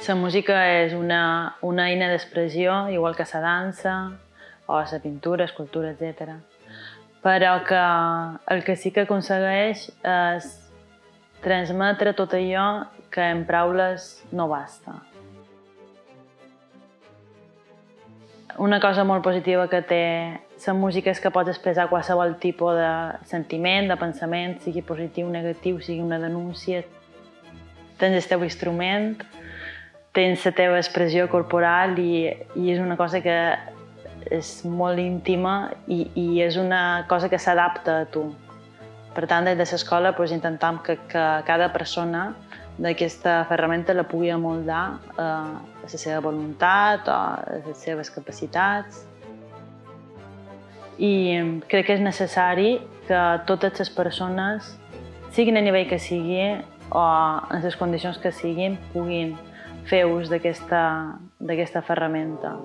La música és una eina d'expressió, igual que la dansa, o la pintura, escultura, etc. Però que el que sí que aconsegueix és transmetre tot allò que en paraules no basta. Una cosa molt positiva que té la música és que pots expressar qualsevol tipus de sentiment, de pensament, sigui positiu o negatiu, sigui una denúncia. Tens el teu instrument, tens la teva expressió corporal i és una cosa que és molt íntima i és una cosa que s'adapta a tu. Per tant, des de l'escola intentem que cada persona d'aquesta ferramenta la pugui amoldar a la seva voluntat o a les seves capacitats. I crec que és necessari que totes les persones, siguin a nivell que sigui o en les condicions que siguin, puguin fer ús d'aquesta ferramenta.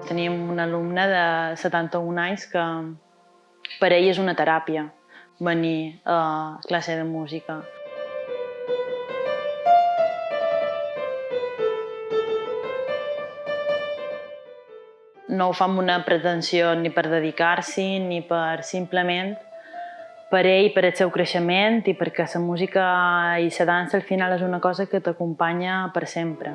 Tenim un alumne de 71 anys que per ell és una teràpia venir a classe de música. No ho fa amb una pretensió ni per dedicar-s'hi ni per simplement per ell, per el seu creixement i perquè la música i la dansa al final és una cosa que t'acompanya per sempre.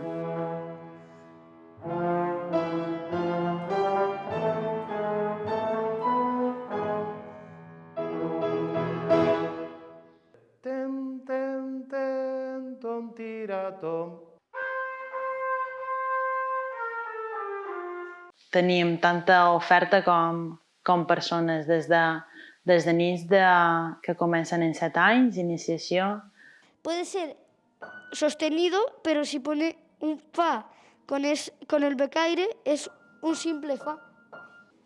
Tenim tanta oferta com persones, des de nens que comencen en 7 anys, iniciació. Puede ser sostenido, pero si pone un fa con el becaire es un simple fa.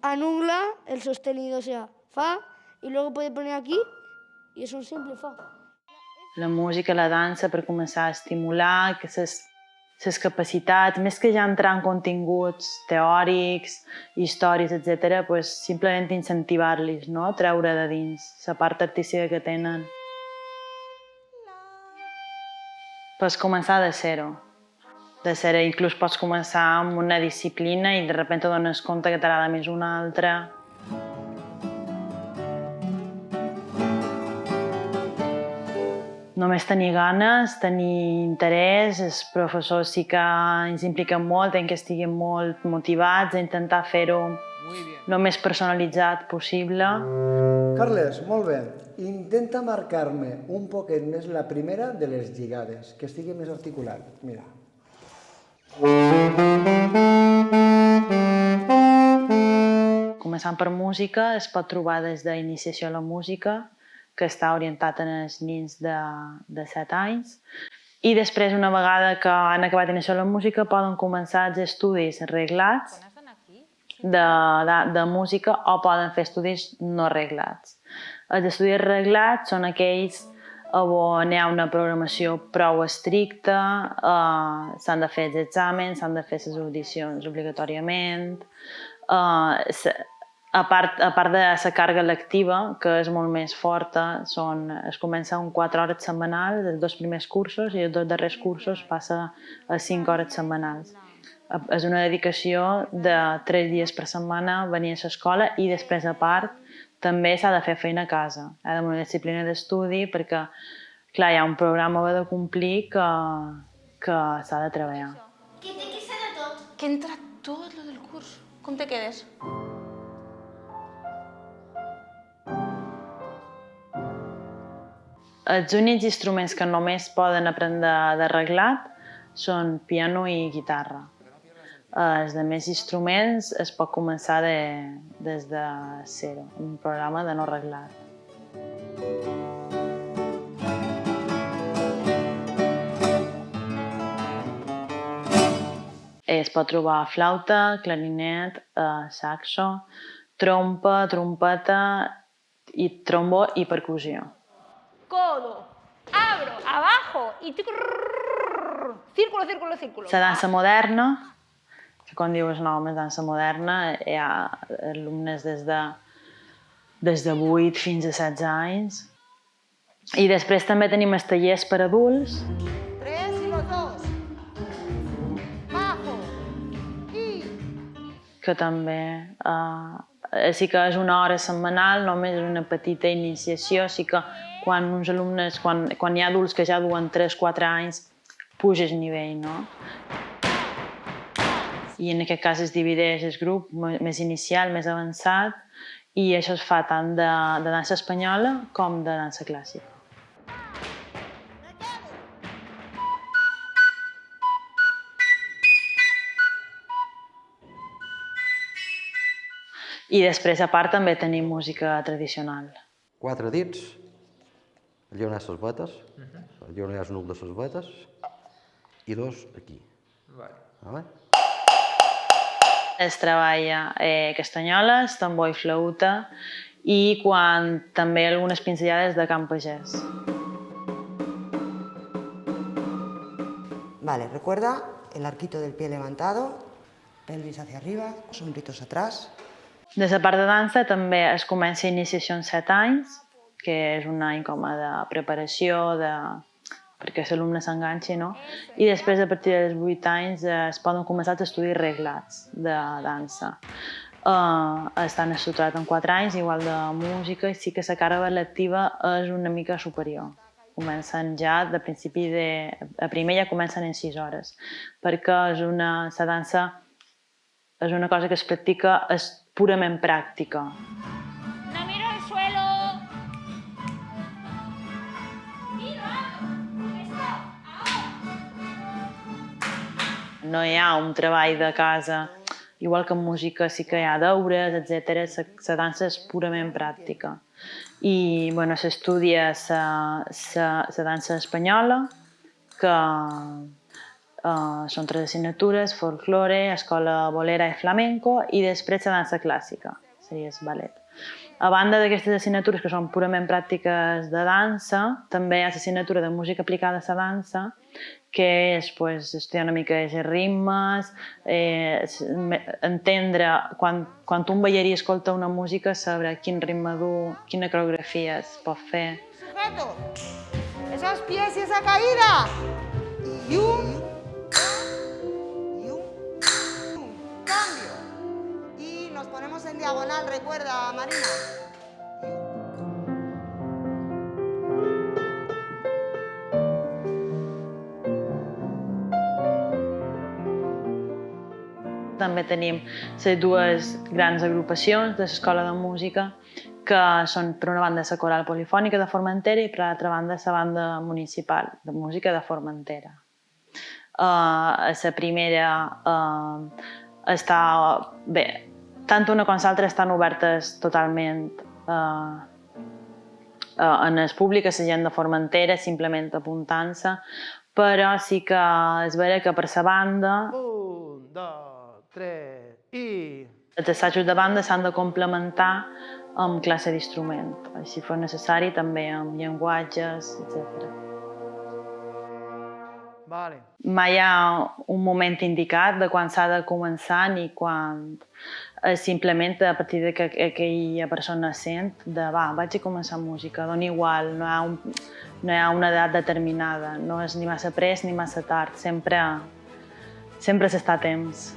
Anula el sostenido, o sea, fa, y luego puede poner aquí y es un simple fa. La música, la dansa, per començar a estimular que les capacitats, més que ja entrar en continguts teòrics, històrics, etc., simplement incentivar-los, no? Treure de dins la part artística que tenen. Pots començar de zero. De zero, inclús pots començar amb una disciplina i de sobte et dones compte que t'agrada més una altra. Només tenir ganes, tenir interès, els professors sí que ens impliquen molt, que estiguin molt motivats a intentar fer-ho el més personalitzat possible. Carles, molt bé. Intenta marcar-me un poquet més la primera de les lligades, que estigui més articulat. Mira. Començant per música, es pot trobar des d'iniciació a la música, que està orientat en els nens de 7 anys. I després, una vegada que han acabat d'iniciació a la música, poden començar els estudis reglats de música o poden fer estudis no reglats. Els estudis reglats són aquells on hi ha una programació prou estricta, s'han de fer els exàmens, s'han de fer les audicions obligatòriament. A part de la càrrega lectiva, que és molt més forta, es comença amb 4 hores setmanals, els 2 primers cursos, i els 2 darrers cursos passa a 5 hores setmanals. És una dedicació de 3 dies per setmana venir a l'escola i després, a part, també s'ha de fer feina a casa. Hi ha una disciplina d'estudi perquè, clar, hi ha un programa de complir que s'ha de treballar. Que té que ser de tot. Que entra tot lo del curs. Com te quedes? Els únics instruments que només poden aprendre de reglat són piano i guitarra. Els altres instruments es pot començar des de zero, un programa de no reglat. Es pot trobar flauta, clarinet, saxo, trompa, trompeta, trombó i percussió. Codo, abro, abajo y círculo, círculo, círculo. La dansa moderna, que quan dius no, és dansa moderna, hi ha alumnes des de 8 fins a 16 anys, I després també tenim els tallers per adults, 3 y los 2. Bajo. Y. que també sí que és una hora setmanal, només és una petita iniciació, sí que quan uns alumnes, quan hi ha adults que ja duen 3-4 anys, puja el nivell, no? I en aquest cas es divideix el grup més inicial, més avançat, i això es fa tant de dansa espanyola com de dansa clàssica. I després, a part, també tenim música tradicional. 4 dits, allà on hi ha les vetes, allà on hi ha el nuc de les vetes, i 2 aquí. Vale? Es treballa castanyoles, tambor i flauta, i també algunes pinzellades de camp pagès. Vale, recuerda el arquito del pie levantado, pelvis hacia arriba, sombritos atrás. De la part de dansa també es comença iniciació amb 7 anys, que és un any com de preparació perquè l'alumne s'enganxi, no? I després, a partir dels 8 anys, es poden començar els estudis reglats de dansa. Estan estructurats en 4 anys, igual de música, i sí que la càrrega lectiva és una mica superior. Comencen ja, a primer ja comencen en 6 hores, perquè la dansa és una cosa que es practica, és purament pràctica. No miro el suelo. No hi ha un treball de casa, igual que en música sí que hi ha deures, etc. La dansa és purament pràctica. I s'estudia la dansa espanyola, que són 3 assignatures: folklore, escola bolera i flamenco, i després la dansa clàssica, seria el ballet. A banda d'aquestes assignatures que són purament pràctiques de dansa, també hi ha l'assignatura de música aplicada a la dansa, que és estudiar una mica els ritmes, entendre, quan un ballarí escolta una música, saber quin ritme du, quina coreografia es pot fer. Sujeto, esos pies y esa caída. Y un cambio. Y nos ponemos en diagonal, recuerda, Marina. També tenim les 2 grans agrupacions de l'Escola de Música, que són, per una banda, la Coral Polifònica de Formentera i, per l'altra banda, la Banda Municipal de Música de Formentera. La primera està bé, tant una com l'altra estan obertes totalment en el públic, a la gent de Formentera, simplement apuntant-se, però sí que és vera que per la banda 1, 2, 3 i... els assajos de banda s'han de complementar amb classe d'instrument, si fos necessari, també amb llenguatges, etc. Vale. Mai hi ha un moment indicat de quan s'ha de començar ni quan simplement a partir de que aquella persona sent vaig a començar música, dona igual, no hi ha una edat determinada, no és ni massa prest ni massa tard, sempre s'està a temps.